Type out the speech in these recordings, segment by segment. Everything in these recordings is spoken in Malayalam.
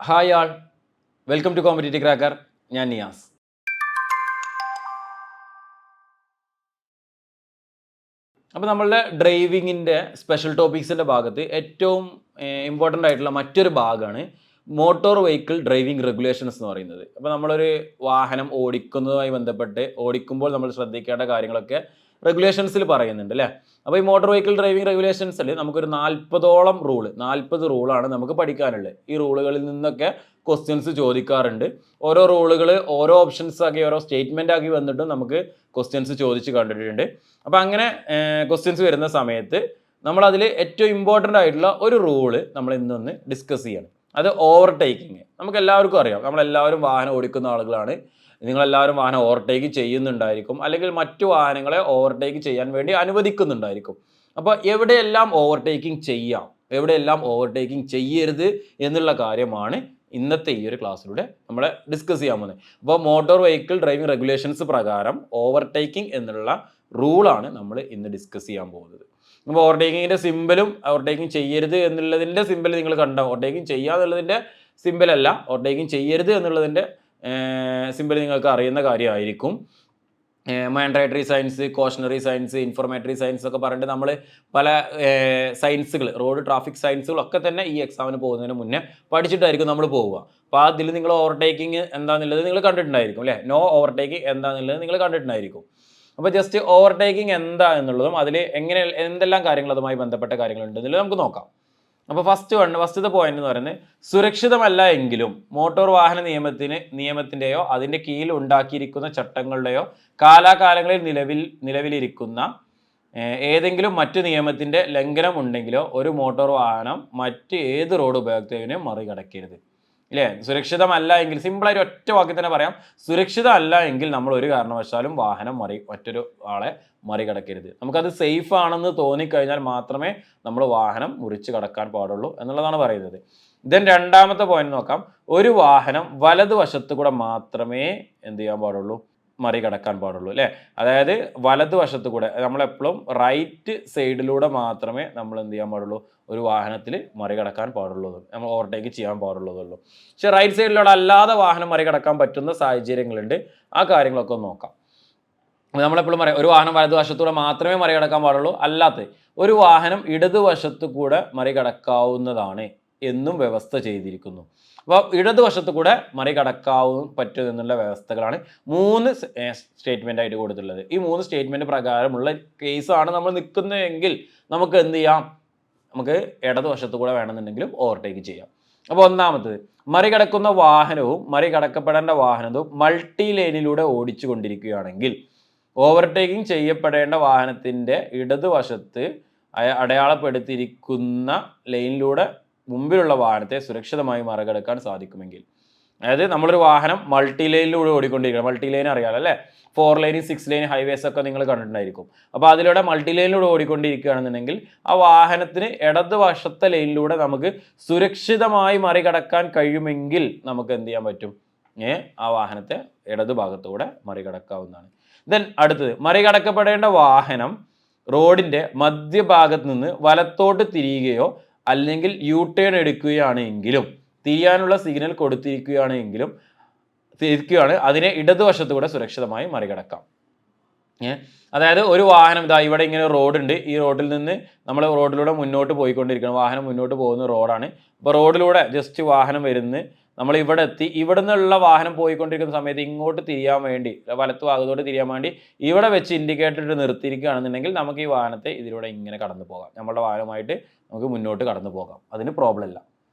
Hi all, welcome to competitive cracker. ഞാൻ നിയാസ്. അപ്പോൾ നമ്മളുടെ ഡ്രൈവിങ്ങിൻ്റെ സ്പെഷ്യൽ ടോപ്പിക്സിൻ്റെ ഭാഗത്ത് ഏറ്റവും ഇമ്പോർട്ടൻ്റ് ആയിട്ടുള്ള മറ്റൊരു ഭാഗമാണ് മോട്ടോർ വെഹിക്കിൾ ഡ്രൈവിംഗ് റെഗുലേഷൻസ് എന്ന് പറയുന്നത്. അപ്പോൾ നമ്മളൊരു വാഹനം ഓടിക്കുന്നതുമായി ബന്ധപ്പെട്ട് ഓടിക്കുമ്പോൾ നമ്മൾ ശ്രദ്ധിക്കേണ്ട കാര്യങ്ങളൊക്കെ റെഗുലേഷൻസിൽ പറയുന്നുണ്ട് അല്ലേ. അപ്പോൾ ഈ മോട്ടോർ വെഹിക്കിൾ ഡ്രൈവിംഗ് റെഗുലേഷൻസിൽ നമുക്കൊരു 40 റൂളാണ് നമുക്ക് പഠിക്കാനുള്ളത്. ഈ റൂളുകളിൽ നിന്നൊക്കെ ക്വസ്റ്റ്യൻസ് ചോദിക്കാറുണ്ട്. ഓരോ റൂളുകൾ ഓരോ ഓപ്ഷൻസ് ആക്കി ഓരോ സ്റ്റേറ്റ്മെൻ്റ് ആക്കി വന്നിട്ടും നമുക്ക് ക്വസ്റ്റ്യൻസ് ചോദിച്ച് കണ്ടിട്ടുണ്ട്. അപ്പോൾ അങ്ങനെ ക്വസ്റ്റ്യൻസ് വരുന്ന സമയത്ത് നമ്മളതിൽ ഏറ്റവും ഇമ്പോർട്ടൻ്റ് ആയിട്ടുള്ള ഒരു റൂള് നമ്മൾ ഇന്നൊന്ന് ഡിസ്കസ് ചെയ്യണം. അത് ഓവർടേക്കിങ്. നമുക്ക് എല്ലാവർക്കും അറിയാം, നമ്മളെല്ലാവരും വാഹനം ഓടിക്കുന്ന ആളുകളാണ്. നിങ്ങളെല്ലാവരും വാഹനം ഓവർടേക്ക് ചെയ്യുന്നുണ്ടായിരിക്കും, അല്ലെങ്കിൽ മറ്റു വാഹനങ്ങളെ ഓവർടേക്ക് ചെയ്യാൻ വേണ്ടി അനുവദിക്കുന്നുണ്ടായിരിക്കും. അപ്പോൾ എവിടെയെല്ലാം ഓവർടേക്കിംഗ് ചെയ്യാം, എവിടെയെല്ലാം ഓവർടേക്കിംഗ് ചെയ്യരുത് എന്നുള്ള കാര്യമാണ് ഇന്നത്തെ ഈ ഒരു ക്ലാസ്സിലൂടെ നമ്മൾ ഡിസ്കസ് ചെയ്യാൻ പോകുന്നത്. അപ്പോൾ മോട്ടോർ വെഹിക്കിൾ ഡ്രൈവിംഗ് റെഗുലേഷൻസ് പ്രകാരം ഓവർടേക്കിംഗ് എന്നുള്ള റൂളാണ് നമ്മൾ ഇന്ന് ഡിസ്കസ് ചെയ്യാൻ പോകുന്നത്. അപ്പോൾ ഓവർടേക്കിങ്ങിൻ്റെ സിമ്പിളും ഓവർടേക്കിംഗ് ചെയ്യരുത് എന്നുള്ളതിൻ്റെ സിമ്പിൾ നിങ്ങൾ കണ്ടോ. ഓവർടേക്കിംഗ് ചെയ്യുക എന്നുള്ളതിൻ്റെ സിമ്പിളല്ല, ഓവർടേക്കിംഗ് ചെയ്യരുത് എന്നുള്ളതിൻ്റെ സിമ്പിൾ നിങ്ങൾക്ക് അറിയുന്ന കാര്യമായിരിക്കും. Mandatory science, cautionary science, informatory science ഒക്കെ പറഞ്ഞിട്ട് നമ്മൾ പല സയൻസുകൾ, റോഡ് ട്രാഫിക് സയൻസുകളൊക്കെ തന്നെ ഈ എക്സാമിന് പോകുന്നതിന് മുന്നേ പഠിച്ചിട്ടായിരിക്കും നമ്മൾ പോവുക. അപ്പോൾ അതിൽ നിങ്ങൾ ഓവർടേക്കിംഗ് എന്താണെന്നുള്ളത് നിങ്ങൾ കണ്ടിട്ടുണ്ടായിരിക്കും അല്ലേ. നോ ഓവർടേക്കിംഗ് എന്താണെന്നുള്ളത് നിങ്ങൾ കണ്ടിട്ടുണ്ടായിരിക്കും. അപ്പോൾ ജസ്റ്റ് ഓവർടേക്കിംഗ് എന്താ എന്നുള്ളതും അതിൽ എന്തെല്ലാം കാര്യങ്ങൾ അതുമായി ബന്ധപ്പെട്ട കാര്യങ്ങളുണ്ട് എന്നുള്ളത് നമുക്ക് നോക്കാം. അപ്പോൾ ഫസ്റ്റത്തെ പോയിന്റ് എന്ന് പറയുന്നത്, സുരക്ഷിതമല്ല എങ്കിലും മോട്ടോർ വാഹന നിയമത്തിൻ്റെയോ അതിൻ്റെ കീഴിൽ ഉണ്ടാക്കിയിരിക്കുന്ന ചട്ടങ്ങളുടെയോ കാലാകാലങ്ങളിൽ നിലവിലിരിക്കുന്ന ഏതെങ്കിലും മറ്റു നിയമത്തിൻ്റെ ലംഘനം ഉണ്ടെങ്കിലോ ഒരു മോട്ടോർ വാഹനം മറ്റ് ഏത് റോഡ് ഉപയോക്താവിനെയും മറികടക്കരുത്. ഇല്ലേ, സുരക്ഷിതമല്ല എങ്കിൽ, സിമ്പിളായിട്ട് ഒറ്റ വാക്കിൽ തന്നെ പറയാം, സുരക്ഷിതമല്ല എങ്കിൽ നമ്മൾ ഒരു കാരണവശാലും വാഹനം മറ്റൊരു ആളെ മറികടക്കരുത്. നമുക്കത് സേഫ് ആണെന്ന് തോന്നിക്കഴിഞ്ഞാൽ മാത്രമേ നമ്മൾ വാഹനം മുറിച്ച് കടക്കാൻ പാടുള്ളൂ എന്നുള്ളതാണ് പറയുന്നത്. ദെൻ രണ്ടാമത്തെ പോയിന്റ് നോക്കാം. ഒരു വാഹനം വലതുവശത്ത് കൂടെ മാത്രമേ എന്ത് ചെയ്യാൻ പാടുള്ളൂ, മറികടക്കാൻ പാടുള്ളൂ അല്ലേ. അതായത് വലതുവശത്ത് കൂടെ, നമ്മളെപ്പോഴും റൈറ്റ് സൈഡിലൂടെ മാത്രമേ നമ്മൾ എന്ത് ചെയ്യാൻ പാടുള്ളൂ, ഒരു വാഹനത്തിൽ മറികടക്കാൻ പാടുള്ളൂ, നമ്മൾ ഓവർടേക്ക് ചെയ്യാൻ പാടുള്ളതുള്ളൂ. പക്ഷെ റൈറ്റ് സൈഡിലൂടെ അല്ലാതെ വാഹനം മറികടക്കാൻ പറ്റുന്ന സാഹചര്യങ്ങളുണ്ട്. ആ കാര്യങ്ങളൊക്കെ ഒന്ന് നോക്കാം. നമ്മളെപ്പോഴും പറയാം, ഒരു വാഹനം വലതുവശത്തൂടെ മാത്രമേ മറികടക്കാൻ പാടുള്ളൂ, അല്ലാത്ത ഒരു വാഹനം ഇടതുവശത്ത് കൂടെ മറികടക്കാവുന്നതാണ് എന്നും വ്യവസ്ഥ ചെയ്തിരിക്കുന്നു. അപ്പോൾ ഇടതുവശത്ത് കൂടെ മറികടക്കാവും പറ്റും എന്നുള്ള വ്യവസ്ഥകളാണ് 3 സ്റ്റേറ്റ്മെൻ്റ് ആയിട്ട് കൊടുത്തിട്ടുള്ളത്. ഈ 3 സ്റ്റേറ്റ്മെൻറ്റ് പ്രകാരമുള്ള കേസാണ് നമ്മൾ നിൽക്കുന്നതെങ്കിൽ നമുക്ക് എന്ത് ചെയ്യാം, നമുക്ക് ഇടതുവശത്ത് കൂടെ വേണമെന്നുണ്ടെങ്കിലും ഓവർടേക്ക് ചെയ്യാം. അപ്പോൾ ഒന്നാമത്തത്, മറികടക്കുന്ന വാഹനവും മറികടക്കപ്പെടേണ്ട വാഹനവും മൾട്ടി ലൈനിലൂടെ ഓടിച്ചു കൊണ്ടിരിക്കുകയാണെങ്കിൽ ഓവർടേക്കിംഗ് ചെയ്യപ്പെടേണ്ട വാഹനത്തിൻ്റെ ഇടതുവശത്ത് അടയാളപ്പെടുത്തിയിരിക്കുന്ന ലൈനിലൂടെ മുമ്പിലുള്ള വാഹനത്തെ സുരക്ഷിതമായി മറികടക്കാൻ സാധിക്കുമെങ്കിൽ, അതായത് നമ്മളൊരു വാഹനം മൾട്ടി ലൈനിലൂടെ ഓടിക്കൊണ്ടിരിക്കണം. മൾട്ടി ലൈൻ അറിയാമല്ലോ അല്ലേ, 4 ലൈൻ 6 ലൈൻ ഹൈവേസ് ഒക്കെ നിങ്ങൾ കണ്ടിട്ടുണ്ടായിരിക്കും. അപ്പോൾ അതിലൂടെ മൾട്ടി ലൈനിലൂടെ ഓടിക്കൊണ്ടിരിക്കുകയാണെന്നുണ്ടെങ്കിൽ ആ വാഹനത്തിന് ഇടതുവശത്തെ ലൈനിലൂടെ നമുക്ക് സുരക്ഷിതമായി മറികടക്കാൻ കഴിയുമെങ്കിൽ നമുക്ക് എന്ത് ചെയ്യാൻ പറ്റും, ആ വാഹനത്തെ ഇടതുഭാഗത്തൂടെ മറികടക്കാവുന്നതാണ്. ദെൻ അടുത്തത്, മറികടക്കപ്പെടേണ്ട വാഹനം റോഡിൻ്റെ മധ്യഭാഗത്ത് നിന്ന് വലത്തോട്ട് തിരിയുകയോ അല്ലെങ്കിൽ യു ടേൺ എടുക്കുകയാണെങ്കിലും, തിരിയാനുള്ള സിഗ്നൽ കൊടുത്തിരിക്കുകയാണെങ്കിലും അതിനെ ഇടതുവശത്തൂടെ സുരക്ഷിതമായി മറികടക്കാം. അതായത് ഒരു വാഹനം ഇതാ ഇവിടെ ഇങ്ങനെ റോഡുണ്ട്, ഈ റോഡിൽ നിന്ന് നമ്മൾ റോഡിലൂടെ മുന്നോട്ട് പോയിക്കൊണ്ടിരിക്കണം, വാഹനം മുന്നോട്ട് പോകുന്ന റോഡാണ്. അപ്പോൾ റോഡിലൂടെ ജസ്റ്റ് വാഹനം വരുന്നു, നമ്മൾ ഇവിടെ എത്തി, ഇവിടെ നിന്നുള്ള വാഹനം പോയിക്കൊണ്ടിരിക്കുന്ന സമയത്ത് ഇങ്ങോട്ട് തിരിയാൻ വേണ്ടി, വലത്ത് ഭാഗത്തോട്ട് തിരിയാൻ വേണ്ടി ഇവിടെ വെച്ച് ഇൻഡിക്കേറ്റർ ഇട്ട് നിർത്തിയിരിക്കുകയാണെന്നുണ്ടെങ്കിൽ നമുക്ക് ഈ വാഹനത്തെ ഇതിലൂടെ ഇങ്ങനെ കടന്നു പോകാം, നമ്മുടെ വാഹനമായിട്ട് നമുക്ക് മുന്നോട്ട് കടന്നു പോകാം, അതിന് പ്രോബ്ലം ഇല്ല.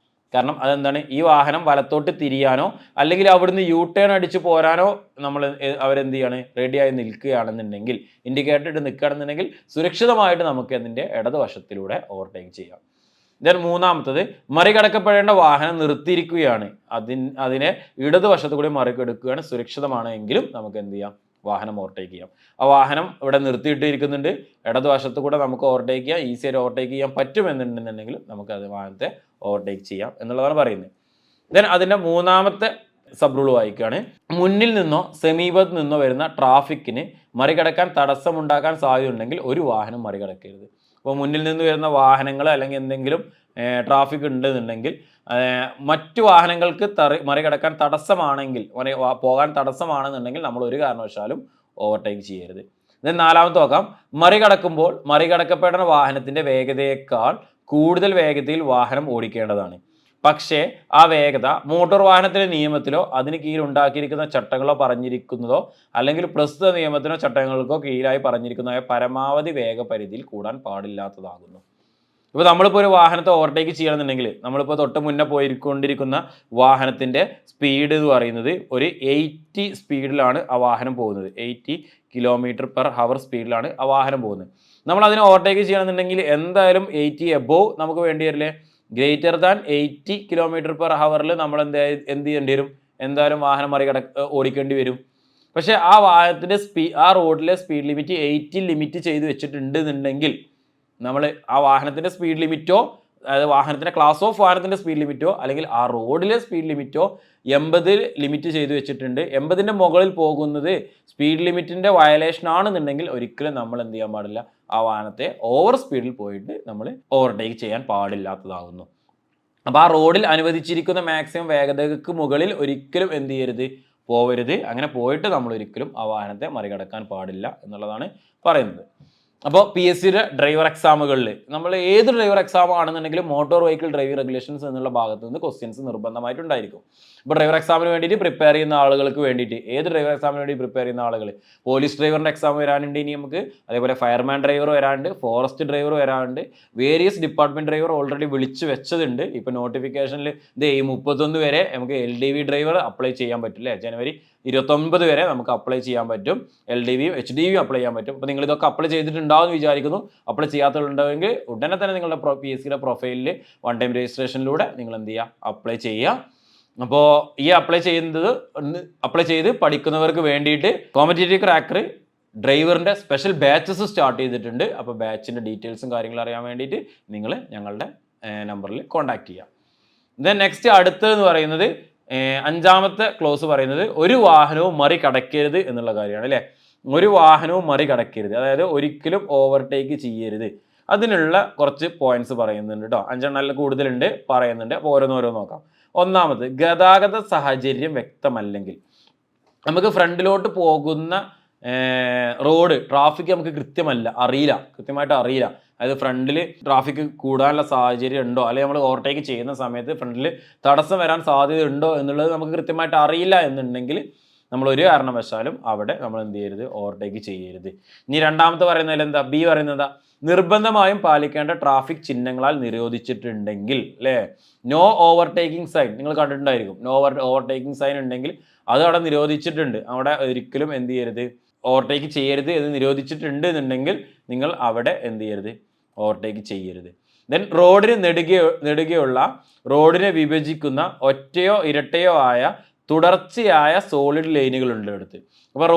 കാരണം അതെന്താണ്, ഈ വാഹനം വലത്തോട്ട് തിരിയാനോ അല്ലെങ്കിൽ അവിടുന്ന് യു ടേൺ അടിച്ച് പോരാനോ അവരെന്ത് ചെയ്യാണ്, റെഡിയായി നിൽക്കുകയാണെന്നുണ്ടെങ്കിൽ, ഇൻഡിക്കേറ്റർ ഇട്ട് നിൽക്കുകയാണെന്നുണ്ടെങ്കിൽ സുരക്ഷിതമായിട്ട് നമുക്ക് അതിൻ്റെ ഇടതുവശത്തിലൂടെ ഓവർടേക്ക് ചെയ്യാം. ദെൻ മൂന്നാമത്തത്, മറികടക്കപ്പെടേണ്ട വാഹനം നിർത്തിയിരിക്കുകയാണ്, അതിനെ ഇടതുവശത്ത് കൂടി മറികടക്കുകയാണ് സുരക്ഷിതമാണ് എങ്കിലും നമുക്ക് എന്ത് ചെയ്യാം, വാഹനം ഓവർടേക്ക് ചെയ്യാം. ആ വാഹനം ഇവിടെ നിർത്തിയിട്ടിരിക്കുന്നുണ്ട്, ഇടതുവശത്ത് കൂടെ നമുക്ക് ഓവർടേക്ക് ചെയ്യാം, ഈസിയായിട്ട് ഓവർടേക്ക് ചെയ്യാൻ പറ്റുമെന്നുണ്ടെന്നുണ്ടെങ്കിൽ നമുക്ക് അത് വാഹനത്തെ ഓവർടേക്ക് ചെയ്യാം എന്നുള്ളതാണ് പറയുന്നത്. ദെൻ അതിൻ്റെ മൂന്നാമത്തെ സബ് റൂൾ വായിക്കുകയാണ്. മുന്നിൽ നിന്നോ സമീപത്ത് നിന്നോ വരുന്ന ട്രാഫിക്കിന് മറികടക്കാൻ തടസ്സമുണ്ടാക്കാൻ സാധ്യതയുണ്ടെങ്കിൽ ഒരു വാഹനം മറികടക്കരുത്. അപ്പോൾ മുന്നിൽ നിന്ന് വരുന്ന വാഹനങ്ങൾ അല്ലെങ്കിൽ എന്തെങ്കിലും ട്രാഫിക് ഉണ്ടെന്നുണ്ടെങ്കിൽ മറ്റു വാഹനങ്ങൾക്ക് മറികടക്കാൻ തടസ്സമാണെങ്കിൽ പോകാൻ തടസ്സമാണെന്നുണ്ടെങ്കിൽ നമ്മൾ ഒരു കാരണവശാലും ഓവർടേക്ക് ചെയ്യരുത്. ഇത് നാലാമത്തെ നോക്കാം. മറികടക്കുമ്പോൾ മറികടക്കപ്പെടുന്ന വാഹനത്തിൻ്റെ വേഗതയേക്കാൾ കൂടുതൽ വേഗതയിൽ വാഹനം ഓടിക്കേണ്ടതാണ്. പക്ഷേ ആ വേഗത മോട്ടോർ വാഹനത്തിൻ്റെ നിയമത്തിലോ അതിന് കീഴിലുണ്ടാക്കിയിരിക്കുന്ന ചട്ടങ്ങളോ പറഞ്ഞിരിക്കുന്നതോ അല്ലെങ്കിൽ പ്രസ്തുത നിയമത്തിനോ ചട്ടങ്ങൾക്കോ കീഴിലായി പറഞ്ഞിരിക്കുന്നതായ പരമാവധി വേഗപരിധിയിൽ കൂടാൻ പാടില്ലാത്തതാകുന്നു. ഇപ്പോൾ നമ്മളിപ്പോൾ ഒരു വാഹനത്തെ ഓവർടേക്ക് ചെയ്യണമെന്നുണ്ടെങ്കിൽ നമ്മളിപ്പോൾ തൊട്ട് മുന്നേ പോയിക്കൊണ്ടിരിക്കുന്ന വാഹനത്തിൻ്റെ സ്പീഡ് എന്ന് പറയുന്നത് ഒരു 80 സ്പീഡിലാണ് ആ വാഹനം പോകുന്നത്. 80 km/h സ്പീഡിലാണ് ആ വാഹനം പോകുന്നത്. നമ്മൾ അതിനെ ഓവർടേക്ക് ചെയ്യണമെന്നുണ്ടെങ്കിൽ എന്തായാലും 80 എബോവ് നമുക്ക് വേണ്ടി വരില്ലേ? ഗ്രേറ്റർ ദാൻ 80 km/h നമ്മൾ എന്ത് ചെയ്യേണ്ടി വരും? എന്തായാലും വാഹനം ഓടിക്കേണ്ടി വരും. പക്ഷേ ആ വാഹനത്തിൻ്റെ ആ റോഡിലെ സ്പീഡ് ലിമിറ്റ് 80 ലിമിറ്റ് ചെയ്ത് വെച്ചിട്ടുണ്ടെന്നുണ്ടെങ്കിൽ നമ്മൾ ആ വാഹനത്തിൻ്റെ സ്പീഡ് ലിമിറ്റോ അതായത് വാഹനത്തിൻ്റെ ക്ലാസ് ഓഫ് വാഹനത്തിൻ്റെ സ്പീഡ് ലിമിറ്റോ അല്ലെങ്കിൽ ആ റോഡിലെ സ്പീഡ് ലിമിറ്റോ 80 ലിമിറ്റ് ചെയ്ത് വെച്ചിട്ടുണ്ട്. 80ൻ്റെ മുകളിൽ പോകുന്നത് സ്പീഡ് ലിമിറ്റിൻ്റെ വയലേഷൻ ആണെന്നുണ്ടെങ്കിൽ ഒരിക്കലും നമ്മൾ എന്ത് ചെയ്യാൻ പാടില്ല? ആ വാഹനത്തെ ഓവർ സ്പീഡിൽ പോയിട്ട് നമ്മൾ ഓവർടേക്ക് ചെയ്യാൻ പാടില്ലാത്തതാകുന്നു. അപ്പോൾ ആ റോഡിൽ അനുവദിച്ചിരിക്കുന്ന മാക്സിമം വേഗതയ്ക്ക് മുകളിൽ ഒരിക്കലും എന്ത് ചെയ്യരുത്? പോവരുത്. അങ്ങനെ പോയിട്ട് നമ്മൾ ഒരിക്കലും ആ വാഹനത്തെ മറികടക്കാൻ പാടില്ല എന്നുള്ളതാണ് പറയുന്നത്. അപ്പോൾ PSCയുടെ ഡ്രൈവർ എക്സാമുകളിൽ നമ്മൾ ഏത് ഡ്രൈവർ എക്സാം ആണെന്നുണ്ടെങ്കിലും മോട്ടോർ വെഹിക്കിൾ ഡ്രൈവിംഗ് റെഗുലേഷൻസ് എന്നുള്ള ഭാഗത്ത് നിന്ന് ക്വസ്റ്റ്യൻസ് നിർബന്ധമായിട്ടുണ്ടായിരിക്കും. ഇപ്പോൾ ഡ്രൈവർ എക്സാമിന് വേണ്ടിയിട്ട് പ്രിപ്പയർ ചെയ്യുന്ന ആളുകൾക്ക് വേണ്ടിയിട്ട് ഏത് ഡ്രൈവർ എക്സാമിന് വേണ്ടി പ്രിപ്പയർ ചെയ്യുന്ന ആളുകൾ പോലീസ് ഡ്രൈവറിൻ്റെ എക്സാം വരാനുണ്ട് ഇനി നമുക്ക്, അതേപോലെ ഫയർമാൻ ഡ്രൈവർ വരാനുണ്ട്, ഫോറസ്റ്റ് ഡ്രൈവർ വരാനുണ്ട്, വേരിയസ് ഡിപ്പാർട്ട്മെൻറ്റ് ഡ്രൈവർ ഓൾറെഡി വിളിച്ച് വെച്ചതുണ്ട്. ഇപ്പോൾ നോട്ടിഫിക്കേഷനിൽ ഇത് 31 വരെ നമുക്ക് LDV ഡ്രൈവർ അപ്ലൈ ചെയ്യാൻ പറ്റില്ലേ? ജനുവരി 29 വരെ നമുക്ക് അപ്ലൈ ചെയ്യാൻ പറ്റും. LDVയും HDVയും അപ്ലൈ ചെയ്യാൻ പറ്റും. അപ്പോൾ നിങ്ങൾ ഇതൊക്കെ അപ്ലൈ ചെയ്തിട്ടുണ്ടാവുമെന്ന് വിചാരിക്കുന്നു. അപ്ലൈ ചെയ്യാത്തതുണ്ടെങ്കിൽ ഉടനെ തന്നെ നിങ്ങളുടെ PSCയുടെ പ്രൊഫൈലിൽ 1 ടൈം രജിസ്ട്രേഷനിലൂടെ നിങ്ങൾ എന്ത് ചെയ്യുക? അപ്ലൈ ചെയ്യുക. അപ്പോൾ ഈ അപ്ലൈ ചെയ്ത് പഠിക്കുന്നവർക്ക് വേണ്ടിയിട്ട് കോമ്പറ്റേറ്റീവ് ക്രാക്കർ ഡ്രൈവറിൻ്റെ സ്പെഷ്യൽ ബാച്ചസ് സ്റ്റാർട്ട് ചെയ്തിട്ടുണ്ട്. അപ്പോൾ ബാച്ചിൻ്റെ ഡീറ്റെയിൽസും കാര്യങ്ങളും അറിയാൻ വേണ്ടിയിട്ട് നിങ്ങൾ ഞങ്ങളുടെ നമ്പറിൽ കോൺടാക്ട് ചെയ്യുക. ദെൻ നെക്സ്റ്റ് അടുത്തതെന്ന് പറയുന്നത് 5ാമത്തെ ക്ലോസ് പറയുന്നത് ഒരു വാഹനവും മറികടക്കരുത് എന്നുള്ള കാര്യമാണ് അല്ലേ? ഒരു വാഹനവും മറികടക്കരുത്, അതായത് ഒരിക്കലും ഓവർടേക്ക് ചെയ്യരുത്. അതിനുള്ള കുറച്ച് പോയിന്റ്സ് പറയുന്നുണ്ട് കേട്ടോ. 5 കൂടുതലുണ്ട് പറയുന്നുണ്ട്. അപ്പോൾ ഓരോന്നോരോന്ന് നോക്കാം. ഒന്നാമത്, ഗതാഗത സാഹചര്യം വ്യക്തമല്ലെങ്കിൽ നമുക്ക് ഫ്രണ്ടിലോട്ട് പോകുന്ന റോഡ് ട്രാഫിക് നമുക്ക് കൃത്യമായിട്ട് അറിയില്ല. അതായത് ഫ്രണ്ടിൽ ട്രാഫിക് കൂടാനുള്ള സാഹചര്യം ഉണ്ടോ, അല്ലെങ്കിൽ നമ്മൾ ഓവർടേക്ക് ചെയ്യുന്ന സമയത്ത് ഫ്രണ്ടിൽ തടസ്സം വരാൻ സാധ്യത ഉണ്ടോ എന്നുള്ളത് നമുക്ക് കൃത്യമായിട്ട് അറിയില്ല എന്നുണ്ടെങ്കിൽ നമ്മൾ ഒരു കാരണവശാലും അവിടെ നമ്മൾ എന്ത് ചെയ്യരുത്? ഓവർടേക്ക് ചെയ്യരുത്. ഇനി രണ്ടാമത്തെ പറയുന്നതിൽ എന്താ? ബി പറയുന്നത് നിർബന്ധമായും പാലിക്കേണ്ട ട്രാഫിക് ചിഹ്നങ്ങളാൽ നിരോധിച്ചിട്ടുണ്ടെങ്കിൽ അല്ലേ? നോ ഓവർടേക്കിംഗ് സൈൻ നിങ്ങൾ കണ്ടിട്ടുണ്ടായിരിക്കും. നോ ഓവർടേക്കിംഗ് സൈൻ ഉണ്ടെങ്കിൽ അത് അവിടെ നിരോധിച്ചിട്ടുണ്ട്. അവിടെ ഒരിക്കലും എന്ത് ചെയ്യരുത്? ഓവർടേക്ക് ചെയ്യരുത് എന്ന് നിരോധിച്ചിട്ടുണ്ട് എന്നുണ്ടെങ്കിൽ നിങ്ങൾ അവിടെ എന്ത് ചെയ്യരുത്? ഓവർടേക്ക് ചെയ്യരുത്. ദെൻ റോഡിന് നെടുകെയുള്ള റോഡിനെ വിഭജിക്കുന്ന ഒറ്റയോ ഇരട്ടയോ ആയ തുടർച്ചയായ സോളിഡ് ലൈനുകൾ ഉണ്ട് അടുത്ത്. അപ്പോൾ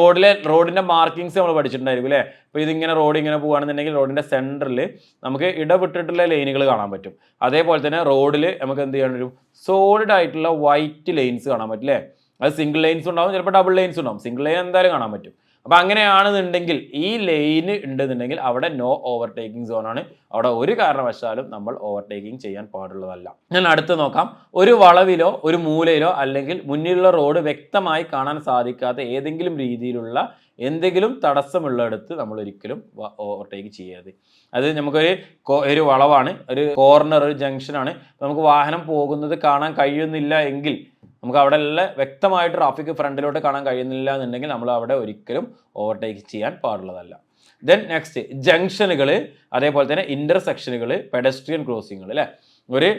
റോഡിൻ്റെ മാർക്കിങ്സ് നമ്മൾ പഠിച്ചിട്ടുണ്ടായിരിക്കും അല്ലേ? അപ്പോൾ ഇതിങ്ങനെ റോഡ് ഇങ്ങനെ പോകുകയാണെന്നുണ്ടെങ്കിൽ റോഡിൻ്റെ സെൻറ്ററിൽ നമുക്ക് ഇടവിട്ടിട്ടുള്ള ലൈനുകൾ കാണാൻ പറ്റും. അതേപോലെ തന്നെ റോഡിൽ നമുക്ക് എന്ത് ചെയ്യാൻ പറ്റും? സോളിഡ് ആയിട്ടുള്ള വൈറ്റ് ലൈൻസ് കാണാൻ പറ്റും അല്ലേ? അത് സിംഗിൾ ലൈൻസ് ഉണ്ടാവും, ചിലപ്പോൾ ഡബിൾ ലൈൻസ് ഉണ്ടാവും. സിംഗിൾ ലൈൻ എന്തായാലും കാണാൻ പറ്റും. അപ്പോൾ അങ്ങനെയാണെന്നുണ്ടെങ്കിൽ ഈ ലൈന് ഉണ്ടെന്നുണ്ടെങ്കിൽ അവിടെ നോ ഓവർടേക്കിംഗ് സോണാണ്. അവിടെ ഒരു കാരണവശാലും നമ്മൾ ഓവർടേക്കിംഗ് ചെയ്യാൻ പാടുള്ളതല്ല. ഞാൻ അടുത്ത് നോക്കാം. ഒരു വളവിലോ ഒരു മൂലയിലോ അല്ലെങ്കിൽ മുന്നിലുള്ള റോഡ് വ്യക്തമായി കാണാൻ സാധിക്കാത്ത ഏതെങ്കിലും രീതിയിലുള്ള എന്തെങ്കിലും തടസ്സമുള്ളിടത്ത് നമ്മൾ ഒരിക്കലും ഓവർടേക്ക് ചെയ്യരുത്. അത് നമുക്കൊരു വളവാണ്, ഒരു കോർണർ, ഒരു ജംഗ്ഷനാണ്. നമുക്ക് വാഹനം പോകുന്നത് കാണാൻ കഴിയുന്നില്ല എങ്കിൽ നമുക്ക് അവിടെ എല്ലാം വ്യക്തമായിട്ട് ട്രാഫിക് ഫ്രണ്ടിലോട്ട് കാണാൻ കഴിയുന്നില്ല എന്നുണ്ടെങ്കിൽ നമ്മൾ അവിടെ ഒരിക്കലും ഓവർടേക്ക് ചെയ്യാൻ പാടുള്ളതല്ല. ദെൻ നെക്സ്റ്റ്, ജംഗ്ഷനുകൾ, അതേപോലെ തന്നെ ഇൻ്റർസെക്ഷനുകൾ, പെഡസ്ട്രിയൻ ക്രോസിങ്ങുകൾ അല്ലേ? ഒരു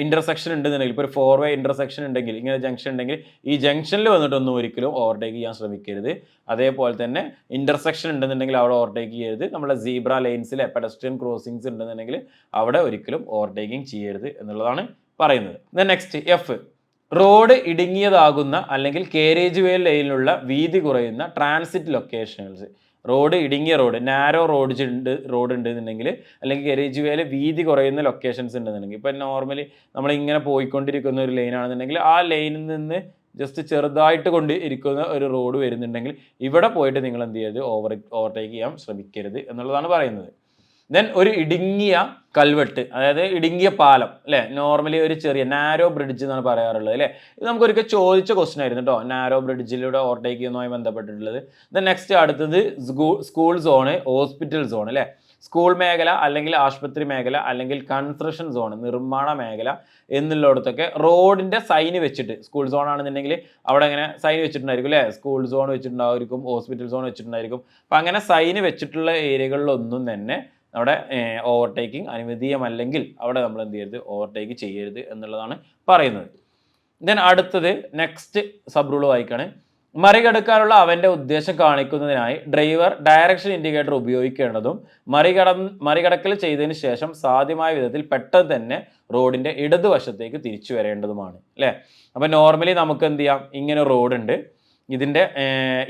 ഇൻ്റർസെക്ഷൻ ഉണ്ടെന്നുണ്ടെങ്കിൽ, ഇപ്പോൾ ഒരു 4-വേ ഇൻ്റർസെക്ഷൻ ഉണ്ടെങ്കിൽ, ഇങ്ങനെ ജംഗ്ഷൻ ഉണ്ടെങ്കിൽ ഈ ജംഗ്ഷനിൽ വന്നിട്ടൊന്നും ഒരിക്കലും ഓവർടേക്ക് ചെയ്യാൻ ശ്രമിക്കരുത്. അതേപോലെ തന്നെ ഇൻ്റർസെക്ഷൻ ഉണ്ടെന്നുണ്ടെങ്കിൽ അവിടെ ഓവർടേക്ക് ചെയ്യരുത്. നമ്മുടെ സീബ്ര ലൈൻസിലെ പെഡസ്ട്രിയൻ ക്രോസിങ്സ് ഉണ്ടെന്നുണ്ടെങ്കിൽ അവിടെ ഒരിക്കലും ഓവർടേക്കിംഗ് ചെയ്യരുത് എന്നുള്ളതാണ് പറയുന്നത്. ദെൻ നെക്സ്റ്റ് F, റോഡ് ഇടുങ്ങിയതാകുന്ന അല്ലെങ്കിൽ കാരേജ് വേ ലൈനിലുള്ള വീതി കുറയുന്ന ട്രാൻസിറ്റ് ലൊക്കേഷനുകൾ. റോഡ് ഇടുങ്ങിയ നാരോ റോഡ് ഉണ്ടെന്നുണ്ടെങ്കിൽ അല്ലെങ്കിൽ കാരേജ് വേയിൽ വീതി കുറയുന്ന ലൊക്കേഷൻസ് ഉണ്ടെന്നുണ്ടെങ്കിൽ, ഇപ്പം നോർമലി നമ്മളിങ്ങനെ പോയിക്കൊണ്ടിരിക്കുന്ന ഒരു ലൈനാണെന്നുണ്ടെങ്കിൽ ആ ലൈനിൽ നിന്ന് ജസ്റ്റ് ചെറുതായിട്ട് ഇരിക്കുന്ന ഒരു റോഡ് വരുന്നുണ്ടെങ്കിൽ ഇവിടെ പോയിട്ട് നിങ്ങൾ എന്ത് ചെയ്യരുത്? ഓവർടേക്ക് ചെയ്യാൻ ശ്രമിക്കരുത് എന്നുള്ളതാണ് പറയുന്നത്. ദെൻ ഒരു ഇടുങ്ങിയ കൽവെട്ട്, അതായത് ഇടുങ്ങിയ പാലം അല്ലേ, നോർമലി ഒരു ചെറിയ നാരോ ബ്രിഡ്ജ് എന്നാണ് പറയാറുള്ളത് അല്ലേ. ഇത് നമുക്കൊരിക്കൽ ചോദിച്ച ക്വസ്റ്റൻ ആയിരുന്നു കേട്ടോ, നാരോ ബ്രിഡ്ജിലൂടെ ഓവർടേക്ക് ചെയ്യുന്നതുമായി ബന്ധപ്പെട്ടിട്ടുള്ളത്. ദെൻ നെക്സ്റ്റ് അടുത്തത് സ്കൂൾ സോണ്, ഹോസ്പിറ്റൽ സോൺ അല്ലേ, സ്കൂൾ മേഖല അല്ലെങ്കിൽ ആശുപത്രി മേഖല അല്ലെങ്കിൽ കൺസ്ട്രക്ഷൻ സോൺ, നിർമ്മാണ മേഖല എന്നുള്ളിടത്തൊക്കെ റോഡിൻ്റെ സൈന് വെച്ചിട്ട്, സ്കൂൾ സോൺ ആണെന്നുണ്ടെങ്കിൽ അവിടെ അങ്ങനെ സൈൻ വെച്ചിട്ടുണ്ടായിരിക്കും അല്ലേ, സ്കൂൾ സോൺ വെച്ചിട്ടുണ്ടായിരിക്കും, ഹോസ്പിറ്റൽ സോൺ വെച്ചിട്ടുണ്ടായിരിക്കും. അപ്പം അങ്ങനെ സൈന് വെച്ചിട്ടുള്ള ഏരിയകളിലൊന്നും തന്നെ അവിടെ ഓവർടേക്കിംഗ് അനുവദീയമല്ലെങ്കിൽ അവിടെ നമ്മൾ എന്ത് ചെയ്യരുത്, ഓവർടേക്ക് ചെയ്യരുത് എന്നുള്ളതാണ് പറയുന്നത്. ദെൻ അടുത്തത് നെക്സ്റ്റ് സബ് റൂൾ വായിക്കാണ്. മറികടക്കാനുള്ള അവൻ്റെ ഉദ്ദേശം കാണിക്കുന്നതിനായി ഡ്രൈവർ ഡയറക്ഷൻ ഇൻഡിക്കേറ്റർ ഉപയോഗിക്കേണ്ടതും മറികടക്കൽ ചെയ്തതിന് ശേഷം സാധ്യമായ വിധത്തിൽ പെട്ടെന്ന് തന്നെ റോഡിൻ്റെ ഇടതുവശത്തേക്ക് തിരിച്ചു വരേണ്ടതുമാണ് അല്ലേ. അപ്പം നോർമലി നമുക്ക് എന്ത് ചെയ്യാം, ഇങ്ങനെ റോഡുണ്ട്, ഇതിൻ്റെ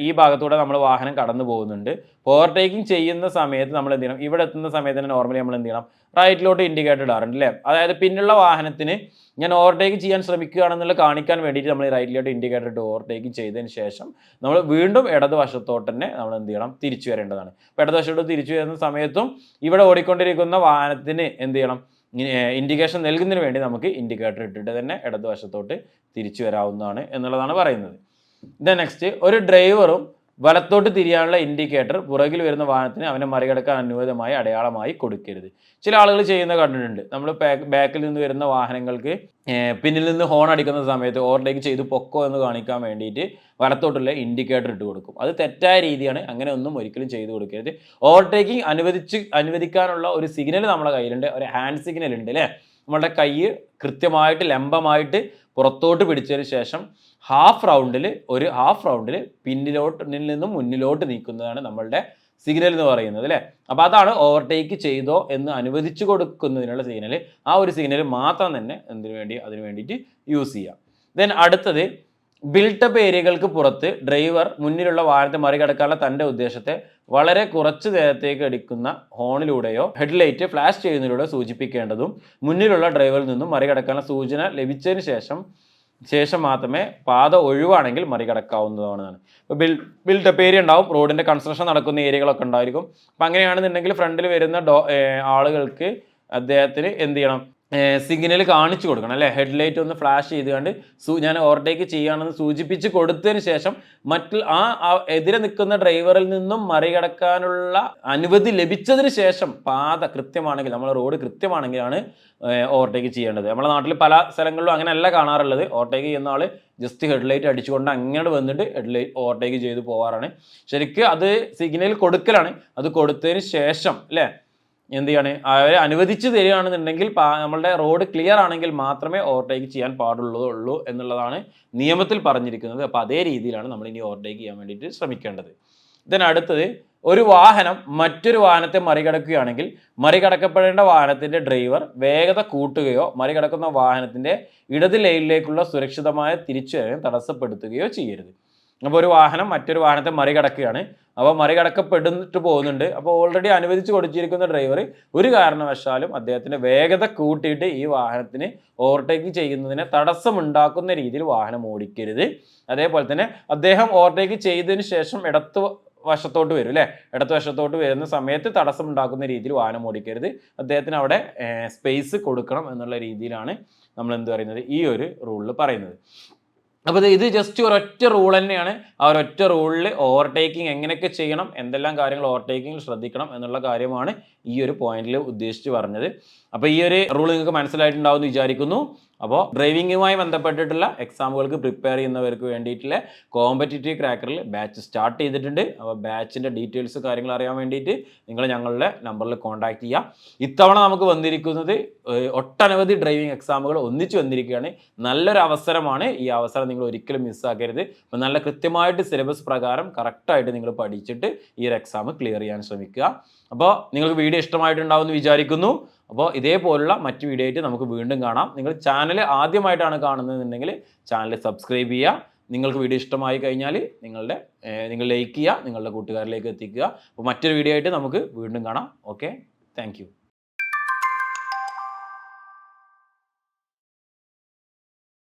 ഈ ഭാഗത്തൂടെ നമ്മൾ വാഹനം കടന്നു പോകുന്നുണ്ട്. ഓവർടേക്കിംഗ് ചെയ്യുന്ന സമയത്ത് നമ്മൾ എന്ത് ചെയ്യണം, ഇവിടെ എത്തുന്ന സമയത്ത് തന്നെ നോർമലി നമ്മൾ എന്ത് ചെയ്യണം, റൈറ്റിലോട്ട് ഇൻഡിക്കേറ്റർ ഇടാറുണ്ട് അല്ലേ. അതായത് പിന്നുള്ള വാഹനത്തിന് ഞാൻ ഓവർടേക്ക് ചെയ്യാൻ ശ്രമിക്കുകയാണെന്നുള്ള കാണിക്കാൻ വേണ്ടിയിട്ട് നമ്മൾ റൈറ്റിലോട്ട് ഇൻഡിക്കേറ്റർ ഇട്ട് ഓവർടേക്ക് ചെയ്തതിന് ശേഷം നമ്മൾ വീണ്ടും ഇടതുവശത്തോട്ട് തന്നെ നമ്മൾ എന്ത് ചെയ്യണം, തിരിച്ചു വരേണ്ടതാണ്. അപ്പോൾ ഇടതുവശത്തോട്ട് തിരിച്ചു വരുന്ന സമയത്തും ഇവിടെ ഓടിക്കൊണ്ടിരിക്കുന്ന വാഹനത്തിന് എന്ത് ചെയ്യണം, ഇൻഡിക്കേഷൻ നൽകുന്നതിന് വേണ്ടി നമുക്ക് ഇൻഡിക്കേറ്റർ ഇട്ടിട്ട് തന്നെ ഇടതുവശത്തോട്ട് തിരിച്ചു വരാവുന്നതാണ് എന്നുള്ളതാണ് പറയുന്നത്. ദെൻ നെക്സ്റ്റ്, ഒരു ഡ്രൈവറും വലത്തോട്ട് തിരിയാനുള്ള ഇൻഡിക്കേറ്റർ പുറകിൽ വരുന്ന വാഹനത്തിന് അവനെ മറികടക്കാൻ അനുവദമായ അടയാളമായി കൊടുക്കരുത്. ചില ആളുകൾ ചെയ്യുന്ന കണ്ടിട്ടുണ്ട്, നമ്മൾ ബാക്കിൽ നിന്ന് വരുന്ന വാഹനങ്ങൾക്ക് പിന്നിൽ നിന്ന് ഹോൺ അടിക്കുന്ന സമയത്ത് ഓവർടേക്ക് ചെയ്ത് പൊക്കോ എന്ന് കാണിക്കാൻ വേണ്ടിയിട്ട് വലത്തോട്ടുള്ള ഇൻഡിക്കേറ്റർ ഇട്ട് കൊടുക്കും. അത് തെറ്റായ രീതിയാണ്, അങ്ങനെ ഒന്നും ഒരിക്കലും ചെയ്ത് കൊടുക്കരുത്. ഓവർടേക്കിംഗ് അനുവദിക്കാനുള്ള ഒരു സിഗ്നൽ നമ്മുടെ കയ്യിലുണ്ട്, ഒരു ഹാൻഡ് സിഗ്നൽ ഉണ്ട് അല്ലേ. നമ്മളുടെ കൈ കൃത്യമായിട്ട് ലംബമായിട്ട് പുറത്തോട്ട് പിടിച്ചതിന് ശേഷം ഹാഫ് റൗണ്ടിൽ പിന്നിൽ നിന്നും മുന്നിലോട്ട് നീക്കുന്നതാണ് നമ്മളുടെ സിഗ്നൽ എന്ന് പറയുന്നത് അല്ലേ. അപ്പോൾ അതാണ് ഓവർടേക്ക് ചെയ്തോ എന്ന് അനുവദിച്ചു കൊടുക്കുന്നതിനുള്ള സിഗ്നൽ. ആ ഒരു സിഗ്നൽ മാത്രം തന്നെ അതിനു വേണ്ടിയിട്ട് യൂസ് ചെയ്യാം. ദെൻ അടുത്തത്, ബിൽട്ടപ്പ് ഏരിയകൾക്ക് പുറത്ത് ഡ്രൈവർ മുന്നിലുള്ള വാഹനത്തെ മറികടക്കാനുള്ള തൻ്റെ ഉദ്ദേശത്തെ വളരെ കുറച്ച് നേരത്തേക്ക് അടിക്കുന്ന ഹോണിലൂടെയോ ഹെഡ്ലൈറ്റ് ഫ്ലാഷ് ചെയ്യുന്നതിലൂടെ സൂചിപ്പിക്കേണ്ടതും മുന്നിലുള്ള ഡ്രൈവറിൽ നിന്നും മറികടക്കാനുള്ള സൂചന ലഭിച്ചതിന് ശേഷം മാത്രമേ പാത ഒഴിവാണെങ്കിൽ മറികടക്കാവുന്നതാണ്. ഇപ്പോൾ ബിൽട്ടപ്പ് ഏരിയ ഉണ്ടാവും, റോഡിൻ്റെ കൺസ്ട്രക്ഷൻ നടക്കുന്ന ഏരിയകളൊക്കെ ഉണ്ടായിരിക്കും. അപ്പം അങ്ങനെയാണെന്നുണ്ടെങ്കിൽ ഫ്രണ്ടിൽ വരുന്ന ആളുകൾക്ക് അദ്ദേഹത്തിന് എന്ത് ചെയ്യണം, സിഗ്നൽ കാണിച്ചു കൊടുക്കണം അല്ലേ. ഹെഡ്ലൈറ്റ് ഒന്ന് ഫ്ലാഷ് ചെയ്തുകൊണ്ട് ഞാൻ ഓവർടേക്ക് ചെയ്യുകയാണെന്ന് സൂചിപ്പിച്ച് കൊടുത്തതിന് ശേഷം എതിരെ നിൽക്കുന്ന ഡ്രൈവറിൽ നിന്നും മറികടക്കാനുള്ള അനുമതി ലഭിച്ചതിന് ശേഷം പാത കൃത്യമാണെങ്കിൽ, നമ്മുടെ റോഡ് കൃത്യമാണെങ്കിലാണ് ഓവർടേക്ക് ചെയ്യേണ്ടത്. നമ്മുടെ നാട്ടിൽ പല സ്ഥലങ്ങളിലും അങ്ങനെയല്ല കാണാറുള്ളത്. ഓവർടേക്ക് ചെയ്യുന്ന ആൾ ജസ്റ്റ് ഹെഡ്ലൈറ്റ് അടിച്ചുകൊണ്ട് അങ്ങനെ വന്നിട്ട് ഓവർടേക്ക് ചെയ്ത് പോകാറാണ്. ശരിക്കും അത് സിഗ്നൽ കൊടുക്കലാണ്. അത് കൊടുത്തതിന് ശേഷം അല്ലേ എന്ത് ചെയ്യാണ്, അവരെ അനുവദിച്ച് തരികയാണെന്നുണ്ടെങ്കിൽ നമ്മളുടെ റോഡ് ക്ലിയർ ആണെങ്കിൽ മാത്രമേ ഓവർടേക്ക് ചെയ്യാൻ പാടുള്ളൂ എന്നുള്ളതാണ് നിയമത്തിൽ പറഞ്ഞിരിക്കുന്നത്. അപ്പോൾ അതേ രീതിയിലാണ് നമ്മൾ ഇനി ഓവർടേക്ക് ചെയ്യാൻ വേണ്ടിയിട്ട് ശ്രമിക്കേണ്ടത്. ദെൻ അടുത്തത്, ഒരു വാഹനം മറ്റൊരു വാഹനത്തെ മറികടക്കുകയാണെങ്കിൽ മറികടക്കപ്പെടേണ്ട വാഹനത്തിൻ്റെ ഡ്രൈവർ വേഗത കൂട്ടുകയോ മറികടക്കുന്ന വാഹനത്തിൻ്റെ ഇടത് ലൈനിലേക്കുള്ള സുരക്ഷിതമായ തിരിച്ചുവരവ് തടസ്സപ്പെടുത്തുകയോ ചെയ്യരുത്. അപ്പോൾ ഒരു വാഹനം മറ്റൊരു വാഹനത്തെ മറികടക്കുകയാണ്, അപ്പോൾ മറികടക്കപ്പെട്ടിട്ട് പോകുന്നുണ്ട്. അപ്പോൾ ഓൾറെഡി അനുവദിച്ച് കൊടുത്തിരിക്കുന്ന ഡ്രൈവർ ഒരു കാരണവശാലും അദ്ദേഹത്തിൻ്റെ വേഗത കൂട്ടിയിട്ട് ഈ വാഹനത്തിന് ഓവർടേക്ക് ചെയ്യുന്നതിന് തടസ്സമുണ്ടാക്കുന്ന രീതിയിൽ വാഹനം ഓടിക്കരുത്. അതേപോലെ തന്നെ അദ്ദേഹം ഓവർടേക്ക് ചെയ്തതിന് ശേഷം വശത്തോട്ട് വരും അല്ലേ, ഇടതുവശത്തോട്ട് വരുന്ന സമയത്ത് തടസ്സം ഉണ്ടാക്കുന്ന രീതിയിൽ വാഹനം ഓടിക്കരുത്. അദ്ദേഹത്തിന് അവിടെ സ്പേസ് കൊടുക്കണം എന്നുള്ള രീതിയിലാണ് നമ്മൾ എന്ത് പറയുന്നത്, ഈ ഒരു റൂളിൽ പറയുന്നത്. അപ്പോൾ ഇത് ജസ്റ്റ് ഒരൊറ്റ റൂൾ തന്നെയാണ്. ആ ഒരൊറ്റ റൂളിൽ ഓവർടേക്കിംഗ് എങ്ങനെയൊക്കെ ചെയ്യണം, എന്തെല്ലാം കാര്യങ്ങൾ ഓവർടേക്കിങ്ങിൽ ശ്രദ്ധിക്കണം എന്നുള്ള കാര്യമാണ് ഈ ഒരു പോയിന്റിൽ ഉദ്ദേശിച്ച് പറഞ്ഞത്. അപ്പോൾ ഈ ഒരു റൂൾ നിങ്ങൾക്ക് മനസ്സിലായിട്ടുണ്ടാവും എന്ന് വിചാരിക്കുന്നു. അപ്പോൾ ഡ്രൈവിങ്ങുമായി ബന്ധപ്പെട്ടിട്ടുള്ള എക്സാമുകൾക്ക് പ്രിപ്പയർ ചെയ്യുന്നവർക്ക് വേണ്ടിയിട്ടുള്ള കോമ്പറ്റിറ്റീവ് ക്രാക്കറിൽ ബാച്ച് സ്റ്റാർട്ട് ചെയ്തിട്ടുണ്ട്. അപ്പോൾ ബാച്ചിൻ്റെ ഡീറ്റെയിൽസ് കാര്യങ്ങൾ അറിയാൻ വേണ്ടിയിട്ട് നിങ്ങൾ ഞങ്ങളുടെ നമ്പറിൽ കോൺടാക്ട് ചെയ്യുക. ഇത്തവണ നമുക്ക് വന്നിരിക്കുന്നത് ഒട്ടനവധി ഡ്രൈവിംഗ് എക്സാമുകൾ ഒന്നിച്ച് വന്നിരിക്കുകയാണ്. നല്ലൊരു അവസരമാണ്. ഈ അവസരം നിങ്ങൾ ഒരിക്കലും മിസ്സാക്കരുത്. അപ്പോൾ നല്ല കൃത്യമായിട്ട് സിലബസ് പ്രകാരം കറക്റ്റായിട്ട് നിങ്ങൾ പഠിച്ചിട്ട് ഈ ഒരു എക്സാം ക്ലിയർ ചെയ്യാൻ ശ്രമിക്കുക. അപ്പോൾ നിങ്ങൾക്ക് വീഡിയോ ഇഷ്ടമായിട്ടുണ്ടാവും എന്ന് വിചാരിക്കുന്നു. അപ്പോൾ ഇതേപോലുള്ള മറ്റ് വീഡിയോ ആയിട്ട് നമുക്ക് വീണ്ടും കാണാം. നിങ്ങൾ ചാനൽ ആദ്യമായിട്ടാണ് കാണുന്നതെന്നുണ്ടെങ്കിൽ ചാനൽ സബ്സ്ക്രൈബ് ചെയ്യുക. നിങ്ങൾക്ക് വീഡിയോ ഇഷ്ടമായി കഴിഞ്ഞാൽ നിങ്ങൾ ലൈക്ക് ചെയ്യുക, നിങ്ങളുടെ കൂട്ടുകാരിലേക്ക് എത്തിക്കുക. അപ്പോൾ മറ്റൊരു വീഡിയോ ആയിട്ട് നമുക്ക് വീണ്ടും കാണാം. Okay, thank